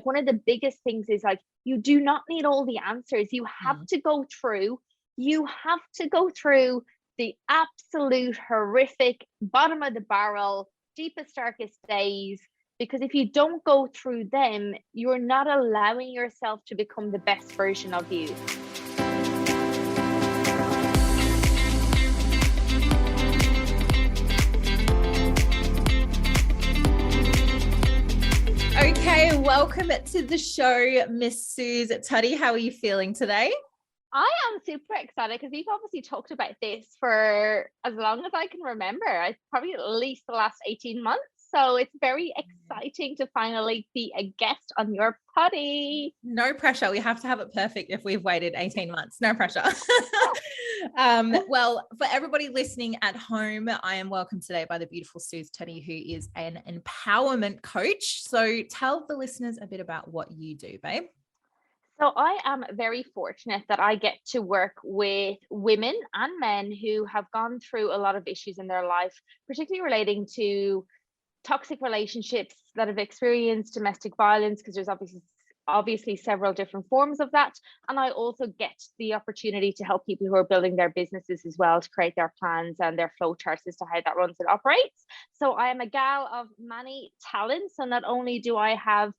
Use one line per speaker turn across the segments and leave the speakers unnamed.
one of the biggest things is like, you do not need all the answers. You have to go through the absolute horrific, bottom of the barrel, deepest, darkest days, because if you don't go through them, you're not allowing yourself to become the best version of you.
Okay, welcome to the show, Miss Suz Tutty. How are you feeling today?
I am super excited because we've obviously talked about this for as long as I can remember. It's probably at least the last 18 months. So it's very exciting to finally be a guest on your potty.
No pressure. We have to have it perfect if we've waited 18 months. No pressure. Well, for everybody listening at home, I am welcomed today by the beautiful Suz Tutty, who is an empowerment coach. So tell the listeners a bit about what you do, babe.
So I am very fortunate that I get to work with women and men who have gone through a lot of issues in their life, particularly relating to toxic relationships, that have experienced domestic violence, because there's obviously several different forms of that. And I also get the opportunity to help people who are building their businesses as well, to create their plans and their flow charts as to how that runs and operates. So I am a gal of many talents. So not only do I have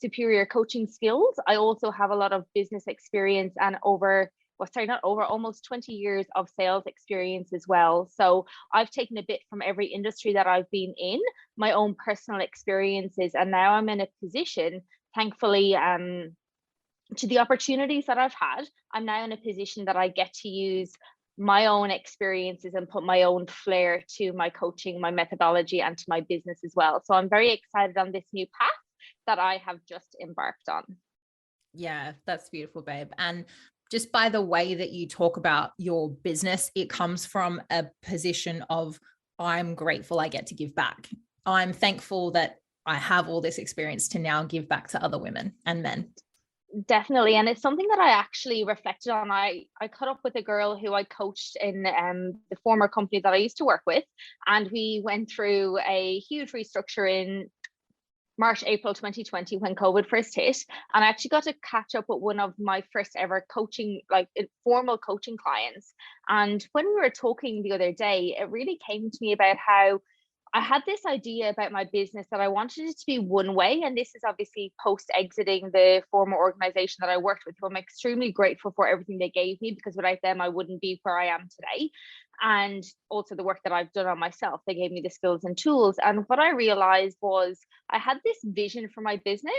superior coaching skills, I also have a lot of business experience and almost 20 years of sales experience as well. So I've taken a bit from every industry that I've been in, my own personal experiences, and now I'm in a position, thankfully, to the opportunities that I've had, I'm now in a position that I get to use my own experiences and put my own flair to my coaching, my methodology, and to my business as well. So I'm very excited on this new path that I have just embarked on.
Yeah, that's beautiful, babe. And just by the way that you talk about your business, it comes from a position of, I'm grateful I get to give back. I'm thankful that I have all this experience to now give back to other women and men.
Definitely. And it's something that I actually reflected on. I caught up with a girl who I coached in the former company that I used to work with. And we went through a huge restructure in March, April 2020, when COVID first hit. And I actually got to catch up with one of my first ever coaching, like formal coaching clients. And when we were talking the other day, it really came to me about how I had this idea about my business that I wanted it to be one way. And this is obviously post exiting the former organization that I worked with. So I'm extremely grateful for everything they gave me, because without them, I wouldn't be where I am today. And also the work that I've done on myself, they gave me the skills and tools. And what I realized was I had this vision for my business.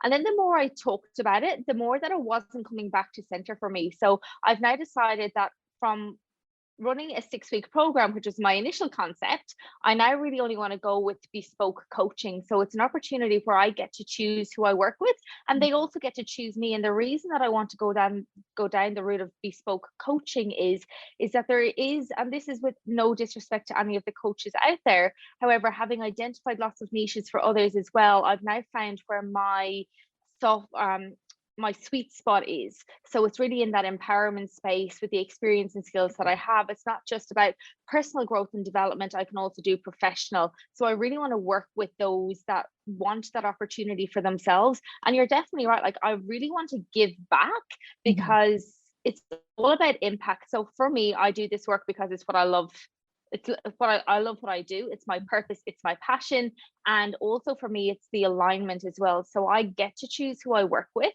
And then the more I talked about it, the more that it wasn't coming back to center for me. So I've now decided that from running a 6-week program, which was my initial concept, I now really only want to go with bespoke coaching. So it's an opportunity where I get to choose who I work with, and they also get to choose me. And the reason that I want to go down the route of bespoke coaching is that there is, and this is with no disrespect to any of the coaches out there, however, having identified lots of niches for others as well, I've now found where my sweet spot is. So it's really in that empowerment space with the experience and skills that I have. It's not just about personal growth and development. I can also do professional. So I really want to work with those that want that opportunity for themselves. And you're definitely right. Like, I really want to give back because it's all about impact. So for me, I do this work because it's what I love. It's what I love what I do. It's my purpose. It's my passion. And also for me, it's the alignment as well. So I get to choose who I work with.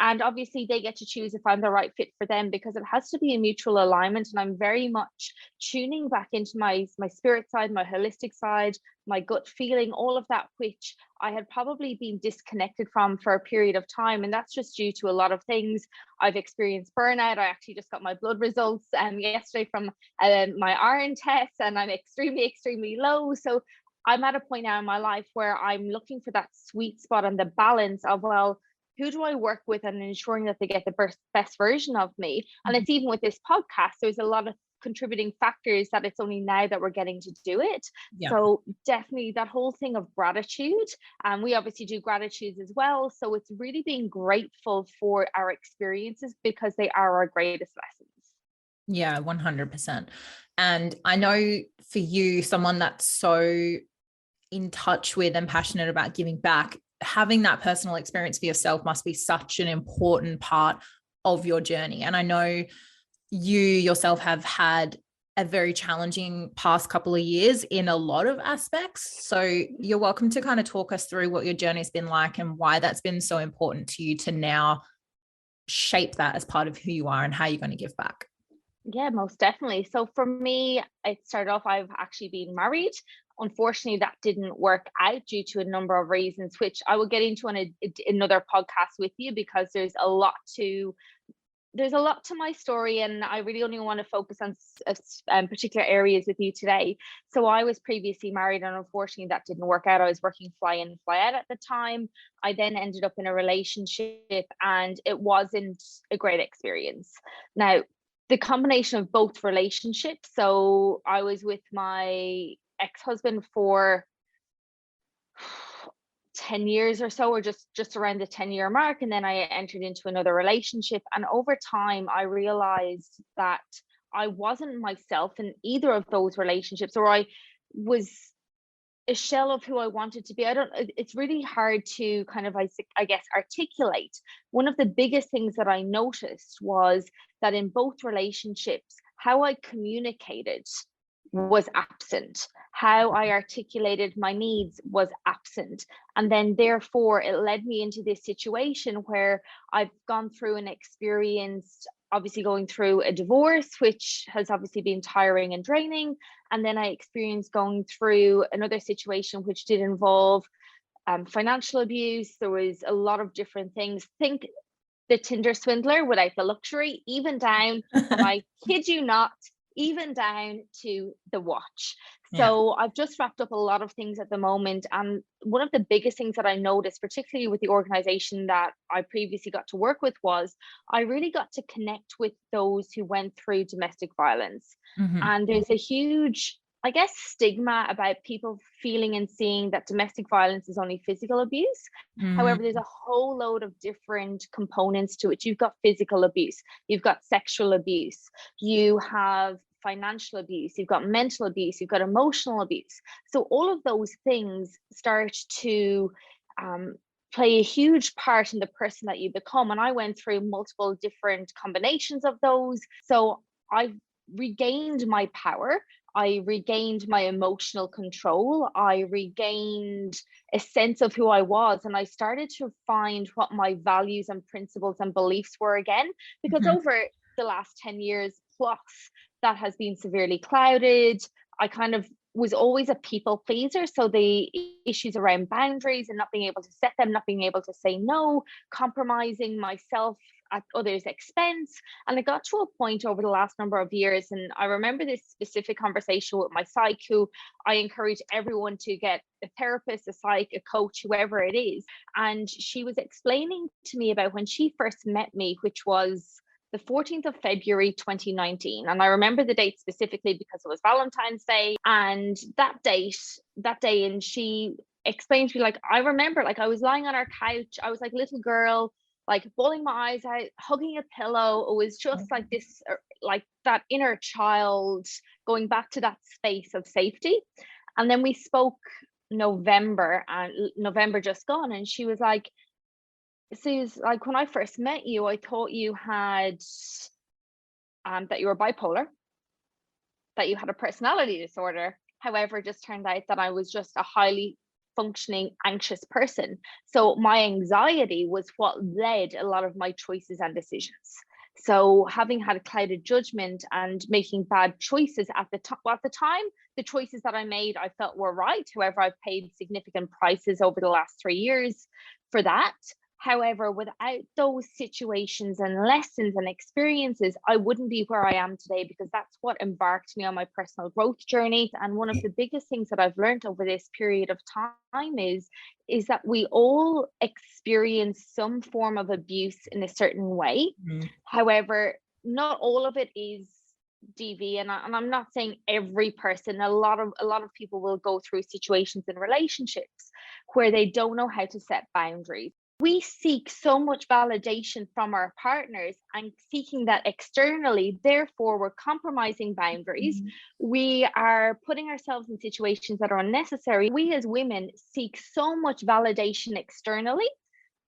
And obviously they get to choose if I'm the right fit for them, because it has to be a mutual alignment. And I'm very much tuning back into my spirit side, my holistic side, my gut feeling, all of that, which I had probably been disconnected from for a period of time. And that's just due to a lot of things. I've experienced burnout. I actually just got my blood results yesterday from my iron test, and I'm extremely, extremely low. So I'm at a point now in my life where I'm looking for that sweet spot and the balance of, well, who do I work with, and ensuring that they get the best version of me. And it's even with this podcast, there's a lot of contributing factors that it's only now that we're getting to do it. Yeah. So definitely that whole thing of gratitude, and we obviously do gratitudes as well. So it's really being grateful for our experiences, because they are our greatest lessons.
Yeah, 100%. And I know for you, someone that's so in touch with and passionate about giving back, having that personal experience for yourself must be such an important part of your journey. And I know you yourself have had a very challenging past couple of years in a lot of aspects. So you're welcome to kind of talk us through what your journey's been like and why that's been so important to you to now shape that as part of who you are and how you're going to give back.
Yeah, most definitely. So for me, it started off, I've actually been married. Unfortunately, that didn't work out due to a number of reasons, which I will get into on another podcast with you, because there's a lot to my story, and I really only want to focus on particular areas with you today. So I was previously married, and unfortunately that didn't work out. I was working fly in, fly out at the time. I then ended up in a relationship, and it wasn't a great experience. Now, the combination of both relationships, so I was with my ex-husband for 10 years or so, or just around the 10-year mark, and then I entered into another relationship, and over time I realized that I wasn't myself in either of those relationships, or I was a shell of who I wanted to be. It's really hard to kind of, I guess, articulate. One of the biggest things that I noticed was that in both relationships, how I communicated was absent. How I articulated my needs was absent. And then therefore it led me into this situation where I've gone through and experienced, obviously going through a divorce, which has obviously been tiring and draining. And then I experienced going through another situation which did involve financial abuse. There was a lot of different things. Think the Tinder swindler without the luxury, even down, and I kid you not, even down to the watch. So I've just wrapped up a lot of things at the moment. And one of the biggest things that I noticed, particularly with the organization that I previously got to work with, was I really got to connect with those who went through domestic violence.
Mm-hmm.
And there's a huge, I guess, stigma about people feeling and seeing that domestic violence is only physical abuse. However, there's a whole load of different components to it. You've got physical abuse, you've got sexual abuse, you have financial abuse, you've got mental abuse, you've got emotional abuse. So all of those things start to play a huge part in the person that you become. And I went through multiple different combinations of those. So I regained my power. I regained my emotional control. I regained a sense of who I was. And I started to find what my values and principles and beliefs were again, because over the last 10 years plus, that has been severely clouded. I kind of was always a people pleaser. So the issues around boundaries and not being able to set them, not being able to say no, compromising myself at others' expense. And it got to a point over the last number of years. And I remember this specific conversation with my psych, who I encourage everyone to get a therapist, a psych, a coach, whoever it is. And she was explaining to me about when she first met me, which was the 14th of February 2019. And I remember the date specifically because it was Valentine's Day. And that day, and she explained to me, like, I remember, like, I was lying on our couch. I was like, little girl, like bawling my eyes out, hugging a pillow. It was just like this, like that inner child going back to that space of safety. And then we spoke November, and November just gone. And she was like, Suz, like, when I first met you, I thought you had that you were bipolar, that you had a personality disorder. However, it just turned out that I was just a highly functioning anxious person. So my anxiety was what led a lot of my choices and decisions. So having had a clouded judgment and making bad choices at the time, the choices that I made I felt were right. However, I've paid significant prices over the last 3 years for that. However, without those situations and lessons and experiences, I wouldn't be where I am today, because that's what embarked me on my personal growth journey. And one of the biggest things that I've learned over this period of time is that we all experience some form of abuse in a certain way. However, not all of it is DV, and I'm not saying every person. A lot of people will go through situations in relationships where they don't know how to set boundaries. we seek so much validation from our partners, and seeking that externally, therefore we're compromising boundaries. We are putting ourselves in situations that are unnecessary. We as women seek so much validation externally,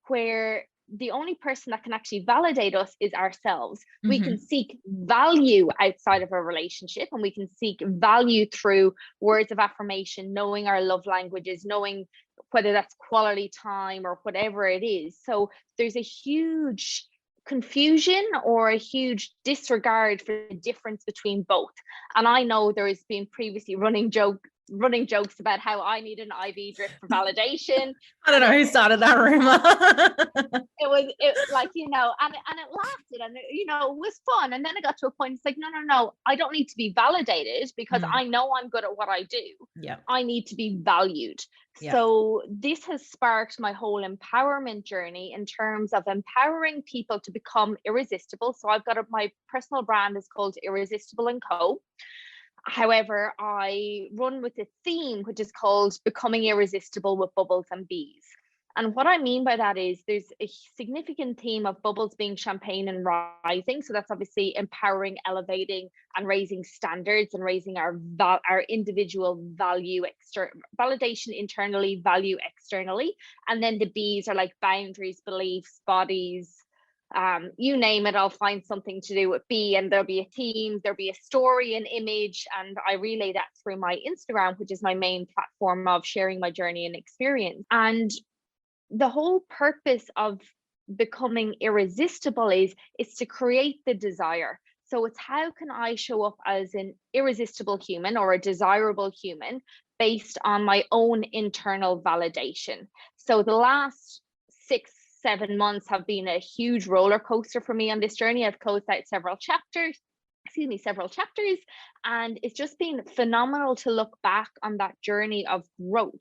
where the only person that can actually validate us is ourselves. We can seek value outside of a relationship, and we can seek value through words of affirmation, knowing our love languages, knowing whether that's quality time or whatever it is. So there's a huge confusion or a huge disregard for the difference between both. And I know there has been previously running jokes about how I need an IV drip for validation.
I don't know who started that rumor.
It like, and it lasted, and it was fun. And then it got to a point, it's like, no, I don't need to be validated, because I know I'm good at what I do.
Yeah.
I need to be valued. Yeah. So this has sparked my whole empowerment journey in terms of empowering people to become irresistible. So I've got my personal brand is called Irresistible & Co. However, I run with a theme which is called Becoming Irresistible with Bubbles and Bees. And what I mean by that is there's a significant theme of bubbles being champagne and rising. So that's obviously empowering, elevating, and raising standards, and raising our individual value, validation internally, value externally. And then the B's are like boundaries, beliefs, bodies, you name it, I'll find something to do with B, and there'll be a theme, there'll be a story, an image, and I relay that through my Instagram, which is my main platform of sharing my journey and experience. And the whole purpose of becoming irresistible is to create the desire. So it's how can I show up as an irresistible human or a desirable human based on my own internal validation. So the last 6-7 months have been a huge roller coaster for me on this journey. I've closed out several chapters, and it's just been phenomenal to look back on that journey of growth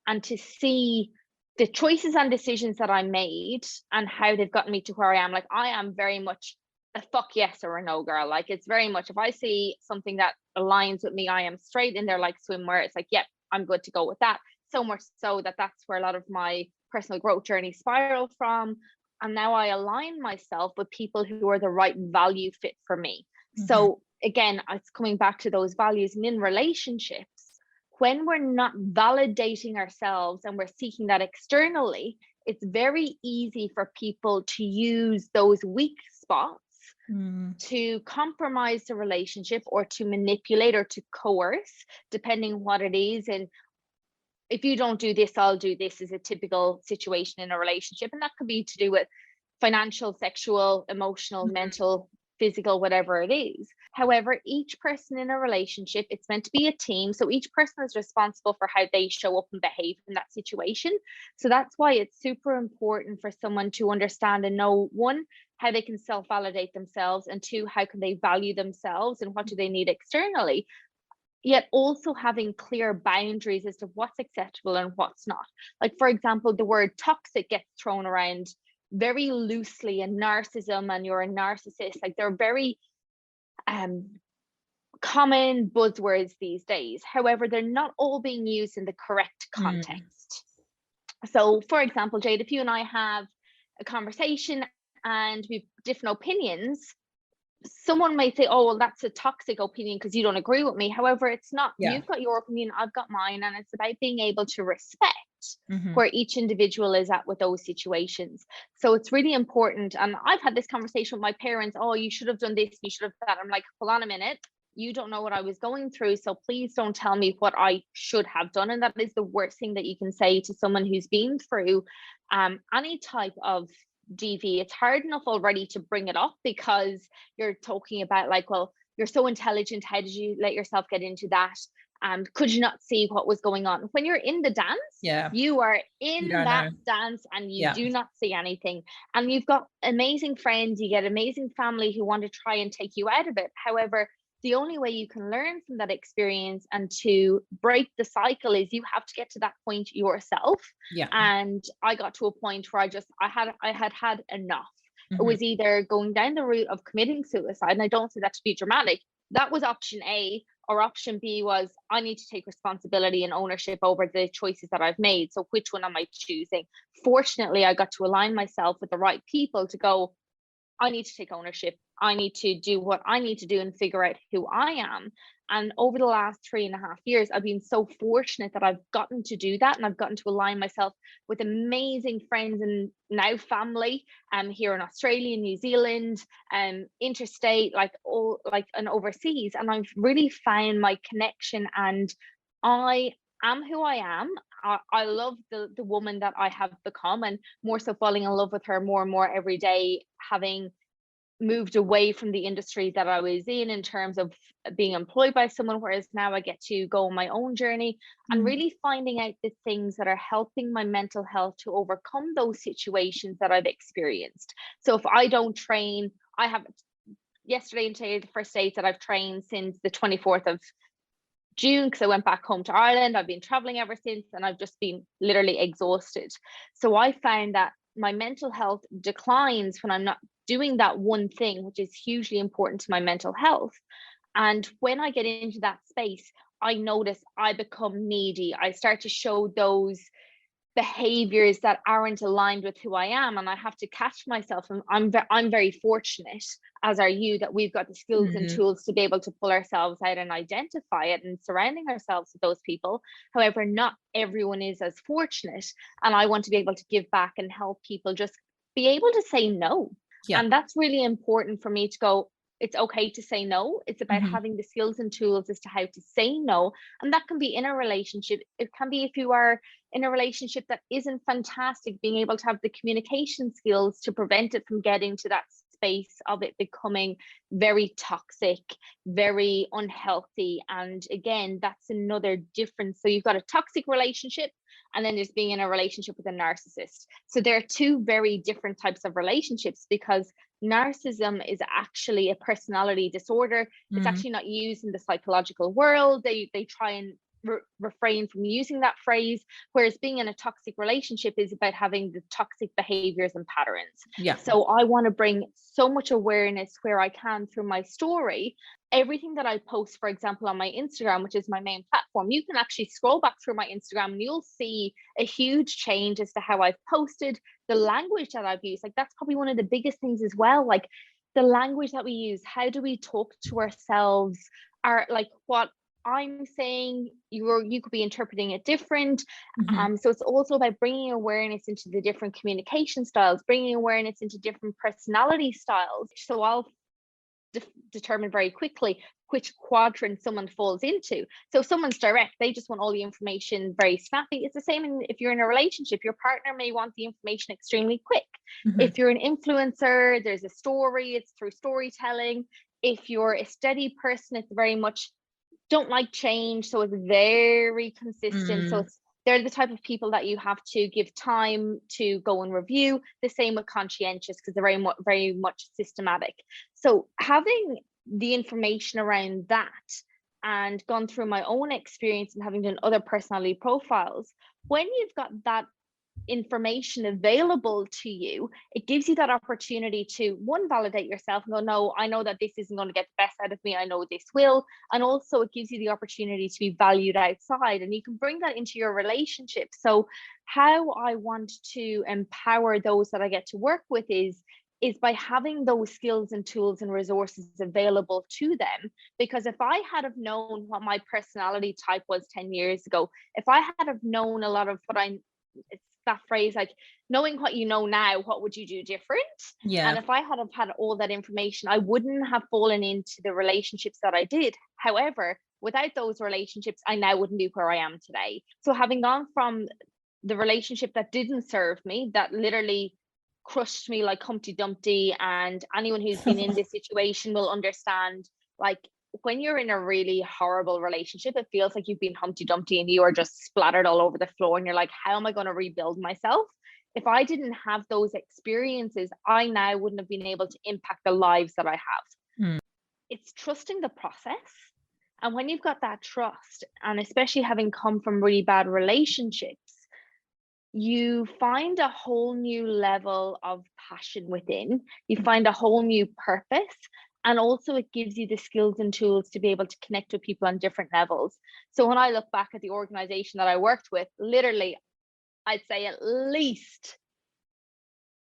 and to see the choices and decisions that I made and how they've gotten me to where I am. Like, I am very much a fuck yes or a no girl. Like, it's very much, if I see something that aligns with me, I am straight in there like swimwear. It's like, yep, I'm good to go with that. So much so that that's where a lot of my personal growth journey spiraled from. And now I align myself with people who are the right value fit for me. So again, it's coming back to those values. And in relationships, when we're not validating ourselves and we're seeking that externally, it's very easy for people to use those weak spots to compromise the relationship, or to manipulate, or to coerce, depending what it is. And if you don't do this, I'll do this is a typical situation in a relationship. And that could be to do with financial, sexual, emotional, mental, physical, whatever it is. However, each person in a relationship, it's meant to be a team. So each person is responsible for how they show up and behave in that situation. So that's why it's super important for someone to understand and know, one, how they can self-validate themselves, and two, how can they value themselves and what do they need externally, yet also having clear boundaries as to what's acceptable and what's not. Like, for example, the word toxic gets thrown around very loosely, and narcissism and you're a narcissist, like they're very common buzzwords these days. However, they're not all being used in the correct context. So for example, Jade, if you and I have a conversation and we've different opinions, someone may say, oh, well, that's a toxic opinion because you don't agree with me. However, it's not. You've got your opinion, I've got mine, and it's about being able to respect where each individual is at with those situations. So it's really important. And I've had this conversation with my parents, oh, you should have done this, you should have that. I'm like, hold on a minute, you don't know what I was going through, so please don't tell me what I should have done. And that is the worst thing that you can say to someone who's been through any type of DV. It's hard enough already to bring it up because you're talking about like, well, you're so intelligent, how did you let yourself get into that? Could you not see what was going on? When you're in the dance, you are in that dance and you do not see anything. And you've got amazing friends, you get amazing family who want to try and take you out of it. However, the only way you can learn from that experience and to break the cycle is you have to get to that point yourself. And I got to a point where I had enough. It was either going down the route of committing suicide, and I don't say that to be dramatic. That was option A. or option B was, I need to take responsibility and ownership over the choices that I've made. So which one am I choosing? Fortunately, I got to align myself with the right people to go, I need to take ownership. I need to do what I need to do and figure out who I am. And over the last 3.5 years, I've been so fortunate that I've gotten to do that. And I've gotten to align myself with amazing friends and now family here in Australia, New Zealand, interstate, like all like and overseas. And I've really found my connection, and I am who I am. I love the woman that I have become, and more so falling in love with her more and more every day, having moved away from the industry that I was in terms of being employed by someone, whereas now I get to go on my own journey and really finding out the things that are helping my mental health to overcome those situations that I've experienced. So if I don't train, I have yesterday and today the first days that I've trained since the 24th of June, because I went back home to Ireland. I've been traveling ever since, and I've just been literally exhausted. So I found that my mental health declines when I'm not doing that one thing, which is hugely important to my mental health. And when I get into that space, I notice I become needy. I start to show those behaviors that aren't aligned with who I am, and I have to catch myself. And I'm very fortunate, as are you, that we've got the skills and tools to be able to pull ourselves out and identify it, and surrounding ourselves with those people. However, not everyone is as fortunate, and I want to be able to give back and help people just be able to say no. And that's really important for me to go, it's okay to say no. It's about having the skills and tools as to how to say no. And that can be in a relationship. It can be if you are in a relationship that isn't fantastic, being able to have the communication skills to prevent it from getting to that space of it becoming very toxic, very unhealthy. And again, that's another difference. So you've got a toxic relationship, and then there's being in a relationship with a narcissist. So there are two very different types of relationships, because narcissism is actually a personality disorder. It's actually not used in the psychological world. They try and refrain from using that phrase, whereas being in a toxic relationship is about having the toxic behaviors and patterns. So I want to bring so much awareness where I can through my story. Everything that I post, for example, on my Instagram, which is my main platform, you can actually scroll back through my Instagram and you'll see a huge change as to how I've posted, the language that I've used. Like, that's probably one of the biggest things as well. Like, the language that we use, how do we talk to ourselves, are like what I'm saying, you could be interpreting it different. So it's also about bringing awareness into the different communication styles, bringing awareness into different personality styles. So I'll determine very quickly which quadrant someone falls into. So if someone's direct, they just want all the information very snappy. It's the same if you're in a relationship. Your partner may want the information extremely quick. If you're an influencer, there's a story, it's through storytelling. If you're a steady person, it's very much don't like change, so it's very consistent. So they're the type of people that you have to give time to go and review. The same with conscientious, because they're very much systematic. So having the information around that and gone through my own experience and having done other personality profiles, when you've got that information available to you, it gives you that opportunity to, one, validate yourself and go, no, I know that this isn't going to get the best out of me, I know this will. And also it gives you the opportunity to be valued outside, and you can bring that into your relationship. So how I want to empower those that I get to work with is by having those skills and tools and resources available to them. Because if I had have known what my personality type was 10 years ago, if I had have known a lot of what it's that phrase, like, knowing what you know now, what would you do different? And if I had have had all that information, I wouldn't have fallen into the relationships that I did. However, without those relationships, I now wouldn't be where I am today. So having gone from the relationship that didn't serve me, that literally crushed me like Humpty Dumpty, and anyone who's been in this situation will understand, like, when you're in a really horrible relationship, it feels like you've been Humpty Dumpty and you are just splattered all over the floor, and you're like, how am I going to rebuild myself? If I didn't have those experiences, I now wouldn't have been able to impact the lives that I have. It's trusting the process. And when you've got that trust, and especially having come from really bad relationships, you find a whole new level of passion within, you find a whole new purpose. And also it gives you the skills and tools to be able to connect with people on different levels. So when I look back at the organization that I worked with, literally, I'd say at least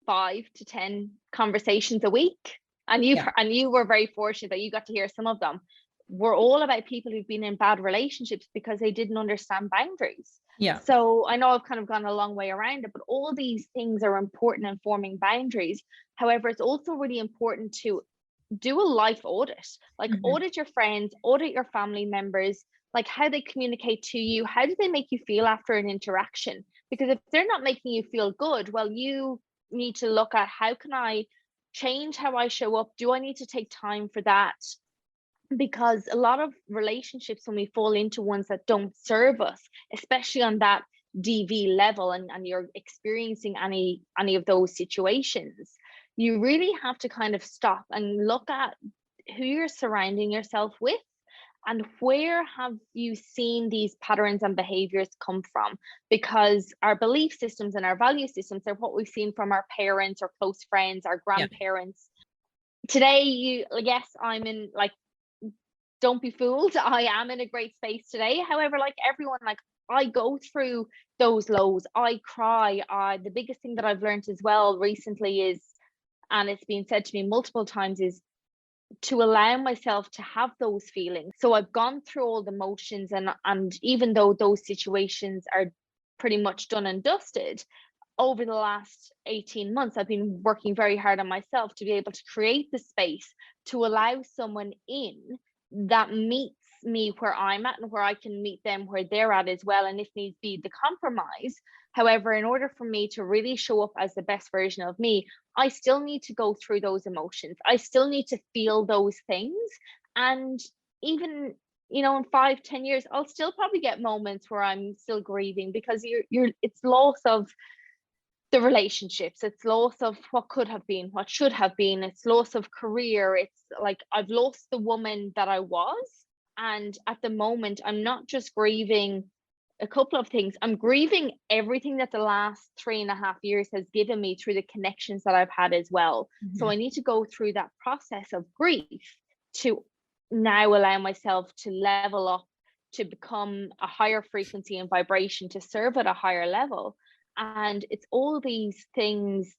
5 to 10 conversations a week. And you were very fortunate that you got to hear some of them. Were all about people who've been in bad relationships because they didn't understand boundaries.
Yeah.
So I know I've kind of gone a long way around it, but all these things are important in forming boundaries. However, it's also really important to do a life audit, like audit your friends, audit your family members, like how they communicate to you, how do they make you feel after an interaction? Because if they're not making you feel good, well, you need to look at, how can I change how I show up? Do I need to take time for that? Because a lot of relationships, when we fall into ones that don't serve us, especially on that DV level, and you're experiencing any of those situations, you really have to kind of stop and look at who you're surrounding yourself with, and where have you seen these patterns and behaviors come from? Because our belief systems and our value systems are what we've seen from our parents or close friends, our grandparents. Today, yes, I'm in, like, don't be fooled, I am in a great space today. However, like everyone, like, I go through those lows, I cry. The biggest thing that I've learned as well recently is, and it's been said to me multiple times, is to allow myself to have those feelings. So I've gone through all the motions, and even though those situations are pretty much done and dusted, over the last 18 months, I've been working very hard on myself to be able to create the space to allow someone in that meets me where I'm at, and where I can meet them where they're at as well, and if needs be, the compromise. However, in order for me to really show up as the best version of me, I still need to go through those emotions. I still need to feel those things. And even, in 5-10 years, I'll still probably get moments where I'm still grieving, because it's loss of the relationships, it's loss of what could have been, what should have been, it's loss of career. It's like I've lost the woman that I was. And at the moment, I'm not just grieving a couple of things, I'm grieving everything that the last 3.5 years has given me through the connections that I've had as well. So I need to go through that process of grief to now allow myself to level up, to become a higher frequency and vibration, to serve at a higher level. And it's all these things.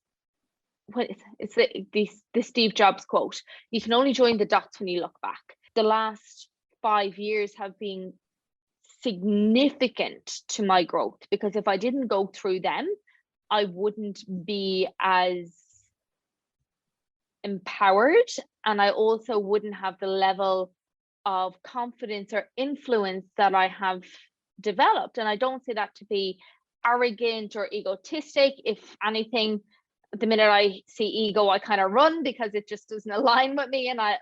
It's the Steve Jobs quote, you can only join the dots when you look back. The last 5 years have been significant to my growth, because if I didn't go through them, I wouldn't be as empowered, and I also wouldn't have the level of confidence or influence that I have developed. And I don't say that to be arrogant or egotistic. If anything, the minute I see ego, I kind of run, because it just doesn't align with me, and I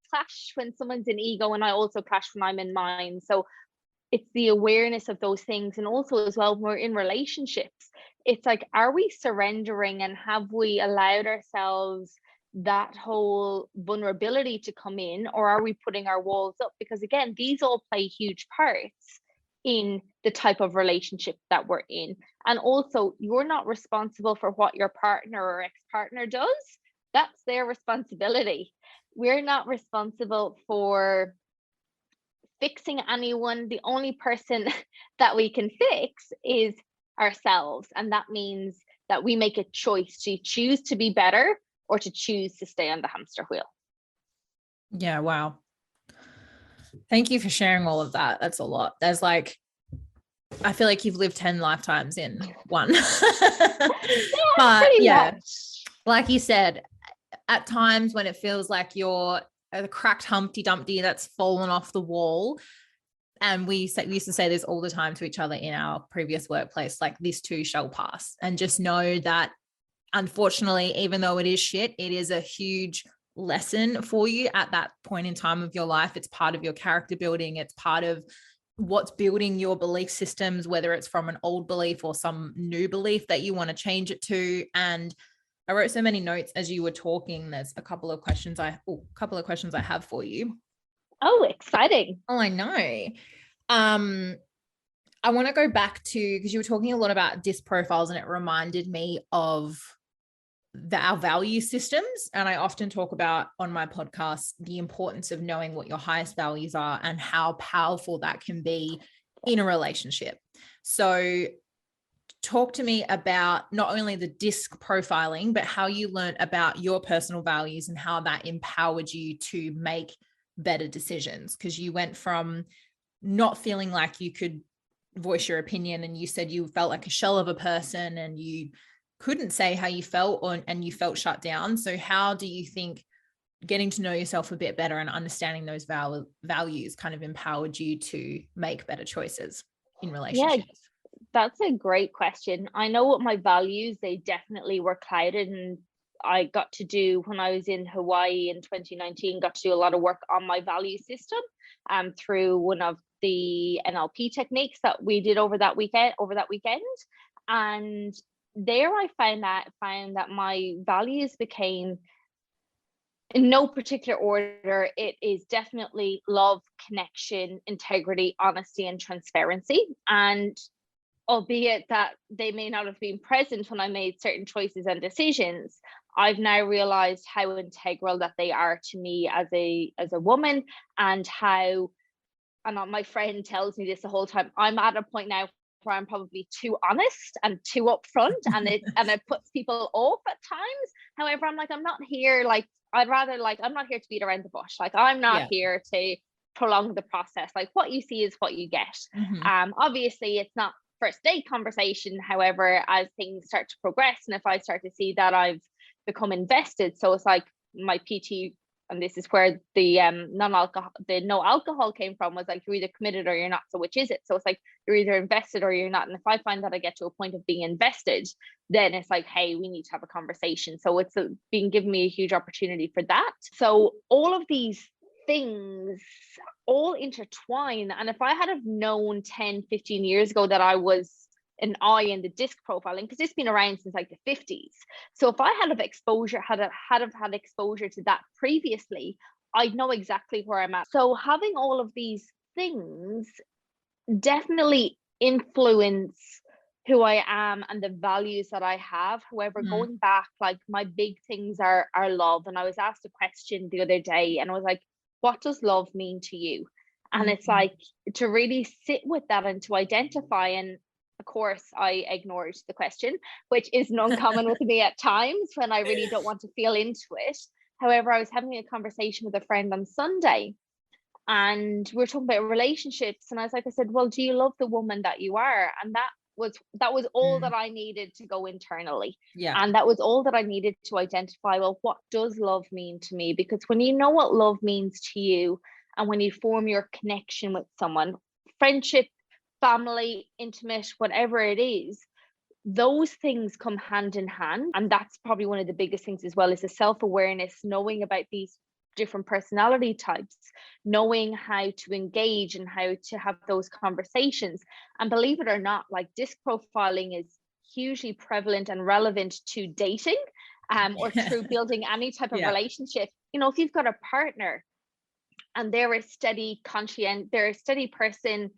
clash when someone's in ego, and I also clash when I'm in mine. So it's the awareness of those things. And also as well, when we're in relationships, it's like, are we surrendering, and have we allowed ourselves that whole vulnerability to come in, or are we putting our walls up? Because again, these all play huge parts in the type of relationship that we're in. And also, you're not responsible for what your partner or ex-partner does. That's their responsibility. We're not responsible for fixing anyone. The only person that we can fix is ourselves. And that means that we make a choice to choose to be better, or to choose to stay on the hamster wheel.
Yeah, wow. Thank you for sharing all of that. That's a lot. There's like, I feel like you've lived 10 lifetimes in one. But yeah, much. Like you said, at times when it feels like you're a cracked Humpty Dumpty that's fallen off the wall, and we used to say this all the time to each other in our previous workplace, like, this too shall pass. And just know that, unfortunately, even though it is shit, it is a huge lesson for you at that point in time of your life. It's part of your character building. It's part of what's building your belief systems, whether it's from an old belief or some new belief that you want to change it to. And I wrote so many notes as you were talking. There's a couple of questions I have for you.
Oh, exciting.
Oh, I know. I want to go back to, because you were talking a lot about disc profiles, and it reminded me of our value systems. And I often talk about on my podcast the importance of knowing what your highest values are and how powerful that can be in a relationship. So talk to me about not only the disc profiling, but how you learned about your personal values and how that empowered you to make better decisions. Because you went from not feeling like you could voice your opinion, and you said you felt like a shell of a person and you couldn't say how you felt, and you felt shut down. So how do you think getting to know yourself a bit better and understanding those values kind of empowered you to make better choices in relationships?
Yeah, that's a great question. I know what my values, they definitely were clouded, and I got to do, when I was in Hawaii in 2019, got to do a lot of work on my value system through one of the NLP techniques that we did over that weekend. And there I found that my values became, in no particular order, it is definitely love, connection, integrity, honesty, and transparency. And albeit that they may not have been present when I made certain choices and decisions, I've now realized how integral that they are to me as a woman, and how, and my friend tells me this the whole time, I'm at a point now where I'm probably too honest and too upfront, and it puts people off at times. However, I'm like, I'm not here, like, I'm not here to beat around the bush. Like, I'm not here to prolong the process. Like, what you see is what you get. Obviously it's not first date conversation. However, as things start to progress, and if I start to see that I've become invested, so it's like my PT, and this is where the no alcohol came from, was like, you're either committed or you're not. So which is it? So it's like, you're either invested or you're not. And if I find that I get to a point of being invested, then it's like, hey, we need to have a conversation. So it's been giving me a huge opportunity for that. So all of these things all intertwine. And if I had have known 10, 15 years ago that I was an I in the disc profiling, because it's been around since like the 50s. So if I had had exposure to that previously, I'd know exactly where I'm at. So having all of these things definitely influence who I am and the values that I have. However, going back, like, my big things are love. And I was asked a question the other day, and I was like, what does love mean to you? And it's like, to really sit with that and to identify. And of course, I ignored the question, which is uncommon with me at times when I really don't want to feel into it. However, I was having a conversation with a friend on Sunday, and we were talking about relationships. And I said, well, do you love the woman that you are? And that was all that I needed to go internally. And that was all that I needed to identify, well, what does love mean to me? Because when you know what love means to you, and when you form your connection with someone, friendship, family, intimate, whatever it is, those things come hand in hand. And that's probably one of the biggest things as well, is the self-awareness, knowing about these different personality types, knowing how to engage and how to have those conversations. And believe it or not, like, disc profiling is hugely prevalent and relevant to dating, or through building any type of relationship. You know, if you've got a partner and they're a steady person,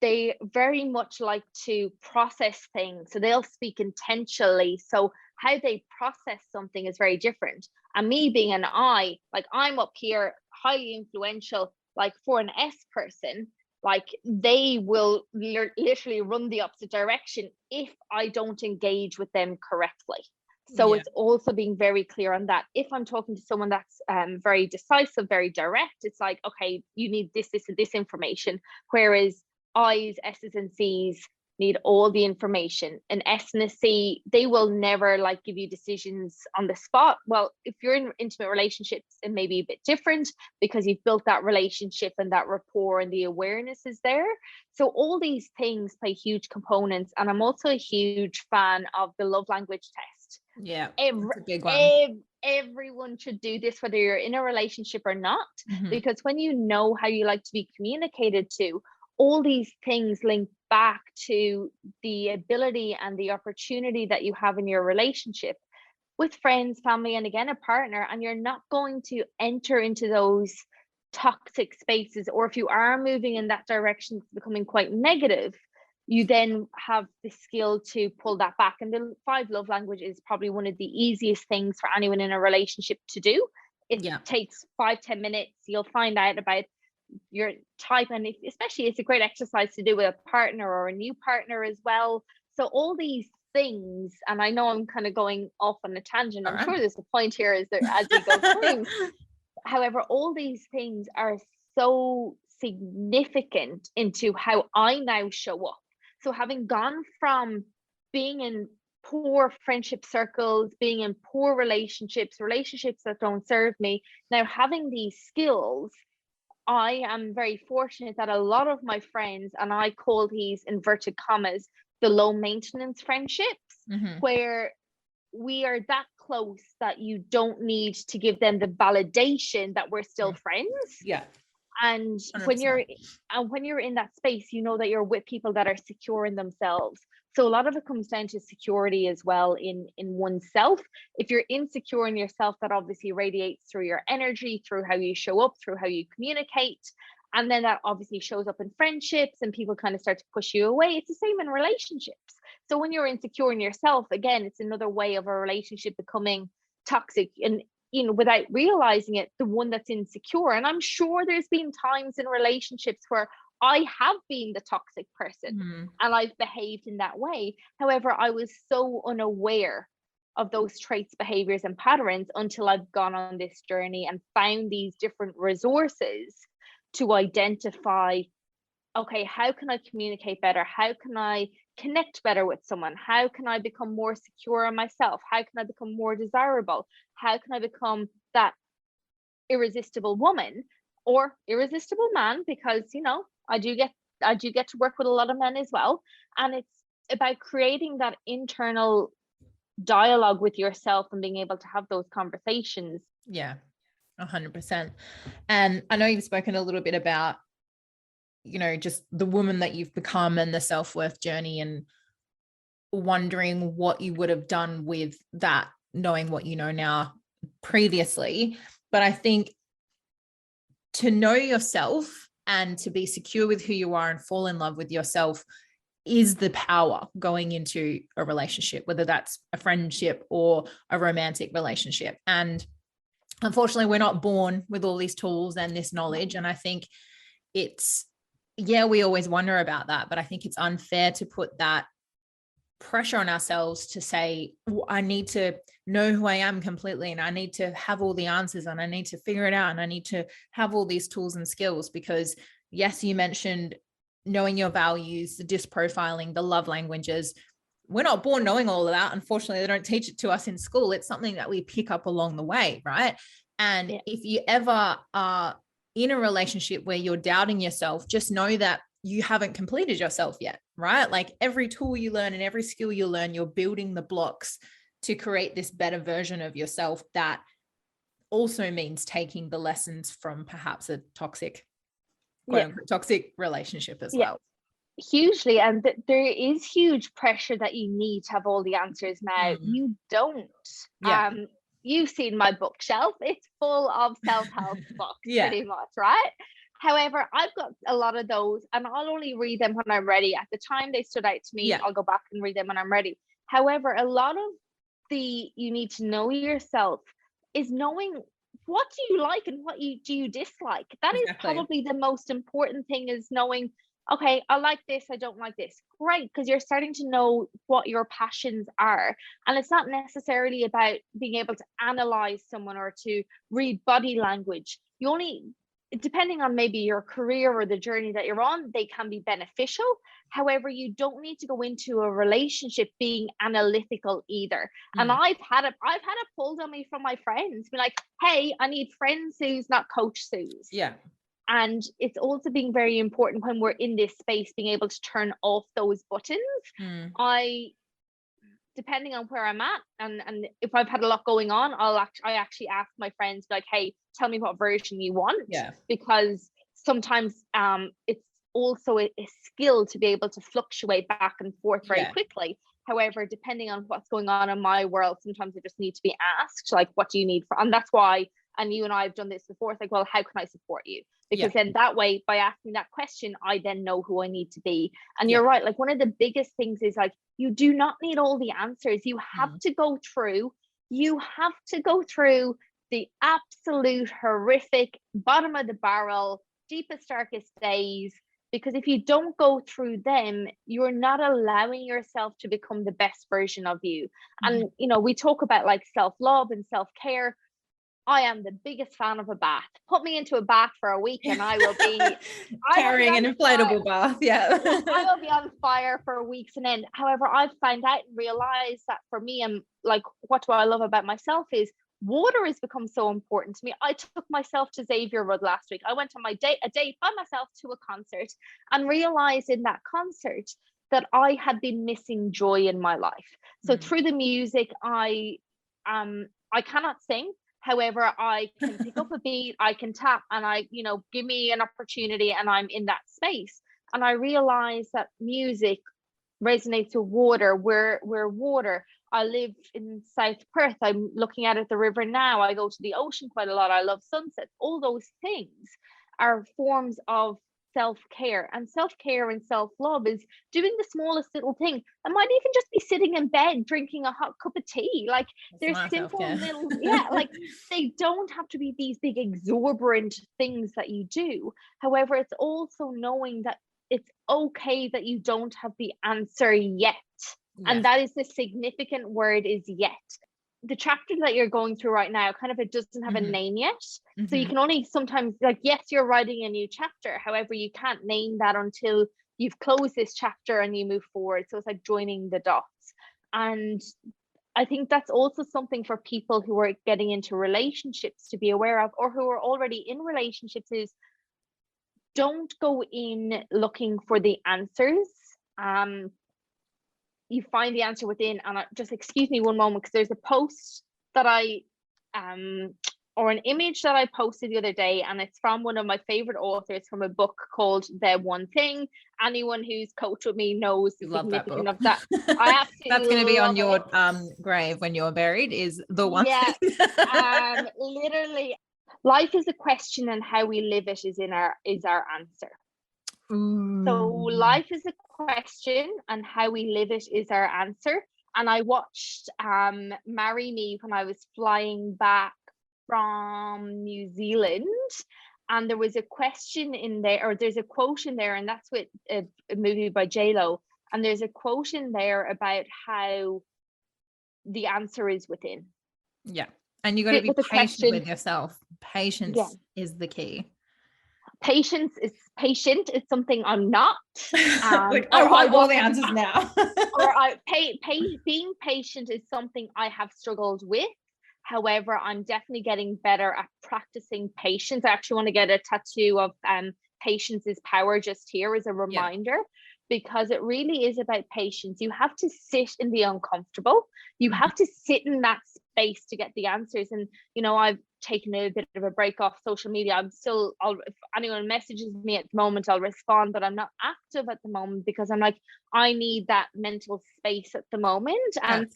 they very much like to process things. So they'll speak intentionally. So how they process something is very different. And me being an I, like, I'm up here, highly influential, like, for an S person, like, they will literally run the opposite direction if I don't engage with them correctly. So it's also being very clear on that. If I'm talking to someone that's very decisive, very direct, it's like, okay, you need this, this, and this information. Whereas I's, S's, and C's need all the information. An S and a C, they will never, like, give you decisions on the spot. Well, if you're in intimate relationships, it may be a bit different, because you've built that relationship and that rapport and the awareness is there. So all these things play huge components. And I'm also a huge fan of the love language test.
Yeah, it's a big one.
Everyone should do this, whether you're in a relationship or not, because when you know how you like to be communicated to, all these things link back to the ability and the opportunity that you have in your relationship with friends, family, and again, a partner. And you're not going to enter into those toxic spaces, or if you are moving in that direction, it's becoming quite negative, you then have the skill to pull that back. And the 5 love language is probably one of the easiest things for anyone in a relationship to do. It takes 5-10 minutes. You'll find out about your type, and especially it's a great exercise to do with a partner or a new partner as well. So all these things, and I know I'm kind of going off on a tangent. I'm sure there's a point here as we go through. However, all these things are so significant into how I now show up. So having gone from being in poor friendship circles, being in poor relationships that don't serve me, now having these skills, I am very fortunate that a lot of my friends, and I call these inverted commas, the low maintenance friendships, where we are that close that you don't need to give them the validation that we're still friends.
Yeah.
And
100%.
when you're in that space, you know that you're with people that are secure in themselves. So a lot of it comes down to security as well in oneself. If you're insecure in yourself, that obviously radiates through your energy, through how you show up, through how you communicate. And then that obviously shows up in friendships, and people kind of start to push you away. It's the same in relationships. So when you're insecure in yourself, again, it's another way of a relationship becoming toxic, and without realizing it, the one that's insecure. And I'm sure there's been times in relationships where I have been the toxic person and I've behaved in that way. However, I was so unaware of those traits, behaviors, and patterns until I've gone on this journey and found these different resources to identify, okay, how can I communicate better? How can I connect better with someone? How can I become more secure in myself? How can I become more desirable? How can I become that irresistible woman or irresistible man? Because, I do get to work with a lot of men as well. And it's about creating that internal dialogue with yourself and being able to have those conversations.
Yeah, 100%. And I know you've spoken a little bit about, just the woman that you've become and the self-worth journey, and wondering what you would have done with that, knowing what you know now previously. But I think to know yourself and to be secure with who you are and fall in love with yourself is the power going into a relationship, whether that's a friendship or a romantic relationship. And unfortunately, we're not born with all these tools and this knowledge. And I think we always wonder about that, but I think it's unfair to put that pressure on ourselves to say, I need to know who I am completely, and I need to have all the answers, and I need to figure it out, and I need to have all these tools and skills. Because yes, you mentioned knowing your values, the disc profiling, the love languages. We're not born knowing all of that. Unfortunately, they don't teach it to us in school. It's something that we pick up along the way, right? And if you ever are in a relationship where you're doubting yourself, just know that you haven't completed yourself yet, right? Like every tool you learn and every skill you learn, you're building the blocks to create this better version of yourself. That also means taking the lessons from perhaps a toxic, quote unquote, toxic relationship as well.
Hugely. And there is huge pressure that you need to have all the answers now. You don't. You've seen my bookshelf. It's full of self-help books, pretty much, right? However, I've got a lot of those, and I'll only read them when I'm ready. At the time they stood out to me, I'll go back and read them when I'm ready. However, a lot of you need to know yourself is knowing what do you like and what do you dislike. That is probably the most important thing, is knowing, okay, I like this, I don't like this. Great, because you're starting to know what your passions are. And it's not necessarily about being able to analyze someone or to read body language. You only, depending on maybe your career or the journey that you're on, they can be beneficial. However, you don't need to go into a relationship being analytical either. And I've had it pulled on me from my friends, be like, hey, I need friend Suz, not coach Suz. And it's also being very important when we're in this space, being able to turn off those buttons. Depending on where I'm at, and if I've had a lot going on, I actually ask my friends, like, hey, tell me what version you want. Because sometimes it's also a skill to be able to fluctuate back and forth very quickly. However, depending on what's going on in my world, sometimes I just need to be asked, like, what do you need and that's why and you and I have done this before. It's like, well, how can I support you? Because then that way, by asking that question, I then know who I need to be. And you're right, like one of the biggest things is like, you do not need all the answers. You have to go through the absolute horrific, bottom of the barrel, deepest, darkest days. Because if you don't go through them, you're not allowing yourself to become the best version of you. And, you know, we talk about like self-love and self-care. I am the biggest fan of a bath. Put me into a bath for a week and I will be
carrying an inflatable bath. Yeah.
I will be on fire for weeks and end. However, I've found out and realized that for me, and like, what do I love about myself is water has become so important to me. I took myself to Xavier Rudd last week. I went on a date by myself to a concert, and realized in that concert that I had been missing joy in my life. So through the music, I cannot sing. However, I can pick up a beat, I can tap, and give me an opportunity and I'm in that space. And I realized that music resonates with water. We're water. I live in South Perth. I'm looking out at the river now. I go to the ocean quite a lot. I love sunsets. All those things are forms of self-care, and self-care and self-love is doing the smallest little thing. I might even just be sitting in bed drinking a hot cup of tea. Like, there's simple little like they don't have to be these big exorbitant things that you do. However, it's also knowing that it's okay that you don't have the answer yet. And that is the significant word, is yet. The chapter that you're going through right now, kind of, it doesn't have a name yet. So you can only sometimes, like, yes, you're writing a new chapter. However, you can't name that until you've closed this chapter and you move forward. So it's like joining the dots. And I think that's also something for people who are getting into relationships to be aware of, or who are already in relationships, is don't go in looking for the answers. You find the answer within. And just excuse me one moment, because there's a post that or an image that I posted the other day, and it's from one of my favorite authors from a book called The One Thing. Anyone who's coached with me knows the significance of that. I absolutely
that's going to be on your grave when you're buried, is The One Thing.
Literally, life is a question, and how we live it is our answer. So life is a question, and how we live it is our answer. And I watched Marry Me when I was flying back from New Zealand, and there was a question in there, or there's a quote in there, and that's with a movie by J-Lo, and there's a quote in there about how the answer is within.
And you got to be patient with yourself. Patience is the key.
Patient is something I'm not.
I want all the answers now.
Being patient is something I have struggled with. However, I'm definitely getting better at practicing patience. I actually want to get a tattoo of patience is power just here as a reminder, because it really is about patience. You have to sit in the uncomfortable. You have to sit in that space to get the answers. And, I've taken a bit of a break off social media. If anyone messages me at the moment, I'll respond, but I'm not active at the moment, because I'm like, I need that mental space at the moment. And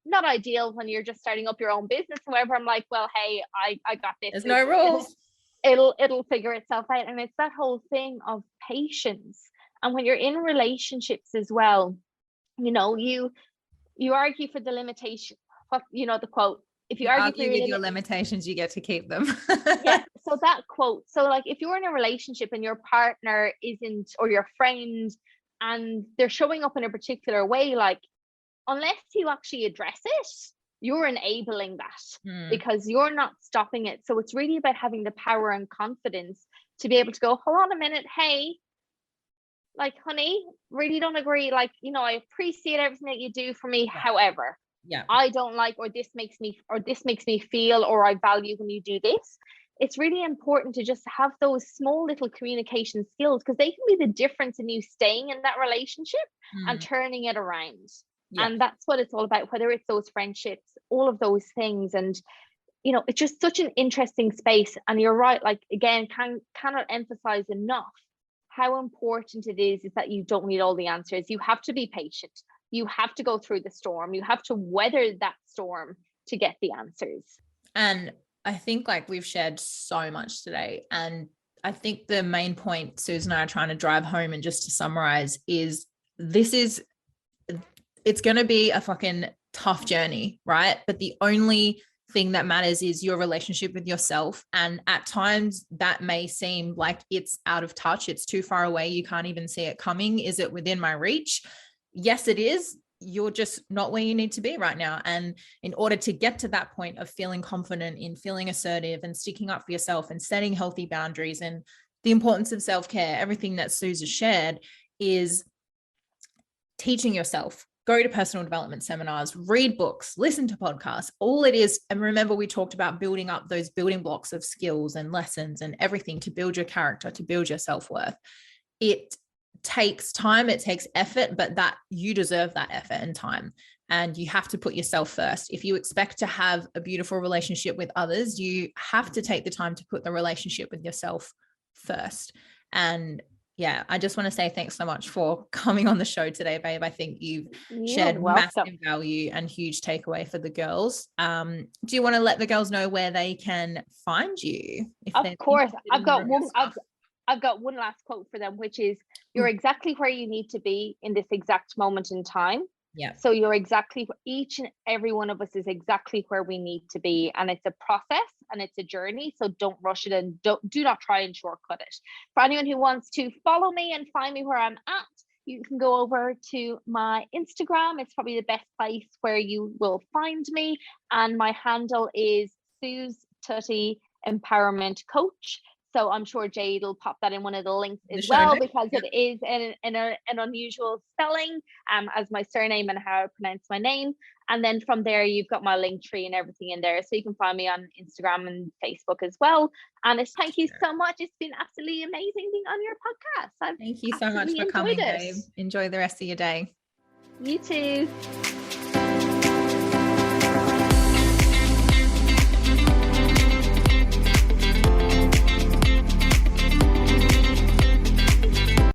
not ideal when you're just starting up your own business. However, I'm like, well, hey, I got this.
There's no rules.
It'll figure itself out. And it's that whole thing of patience. And when you're in relationships as well, you argue for the limitation. The quote, if you argue
with your limitations, you get to keep them.
So that quote. So like, if you're in a relationship and your partner isn't, or your friend, and they're showing up in a particular way, like, unless you actually address it, you're enabling that, because you're not stopping it. So it's really about having the power and confidence to be able to go, hold on a minute, hey, like, honey, really don't agree. Like, I appreciate everything that you do for me. However, I don't like, or this makes me feel, or I value when you do this. It's really important to just have those small little communication skills, because they can be the difference in you staying in that relationship and turning it around. And that's what it's all about, whether it's those friendships, all of those things. And, it's just such an interesting space. And you're right, like, again, cannot emphasize enough how important it is that you don't need all the answers. You have to be patient. You have to go through the storm. You have to weather that storm to get the answers.
And I think like we've shared so much today. And I think the main point Susan and I are trying to drive home, and just to summarize, is it's going to be a fucking tough journey, right? But the only thing that matters is your relationship with yourself. And at times that may seem like it's out of touch. It's too far away. You can't even see it coming. Is it within my reach? Yes, it is. You're just not where you need to be right now. And in order to get to that point of feeling confident, in feeling assertive and sticking up for yourself and setting healthy boundaries, and the importance of self-care, everything that Suz has shared, is teaching yourself. Go to personal development seminars, read books, listen to podcasts. All it is, and remember, we talked about building up those building blocks of skills and lessons and everything to build your character, to build your self-worth. It takes time, it takes effort, but that you deserve that effort and time. And you have to put yourself first. If you expect to have a beautiful relationship with others, you have to take the time to put the relationship with yourself first. And yeah, I just want to say thanks so much for coming on the show today, babe. I think you've shared massive value and huge takeaway for the girls. Do you want to let the girls know where they can find you?
Of course. I've got one last quote for them, which is, you're exactly where you need to be in this exact moment in time.
Yeah.
So each and every one of us is exactly where we need to be. And it's a process and it's a journey. So don't rush it, and do not try and shortcut it. For anyone who wants to follow me and find me where I'm at, you can go over to my Instagram. It's probably the best place where you will find me. And my handle is Suz Tutty Empowerment Coach. So I'm sure Jade will pop that in one of the links as well, because it is an unusual spelling, as my surname and how I pronounce my name. And then from there, you've got my link tree and everything in there. So you can find me on Instagram and Facebook as well. And thank you so much. It's been absolutely amazing being on your podcast.
Thank you so much for coming, babe. Enjoy the rest of your day.
You too.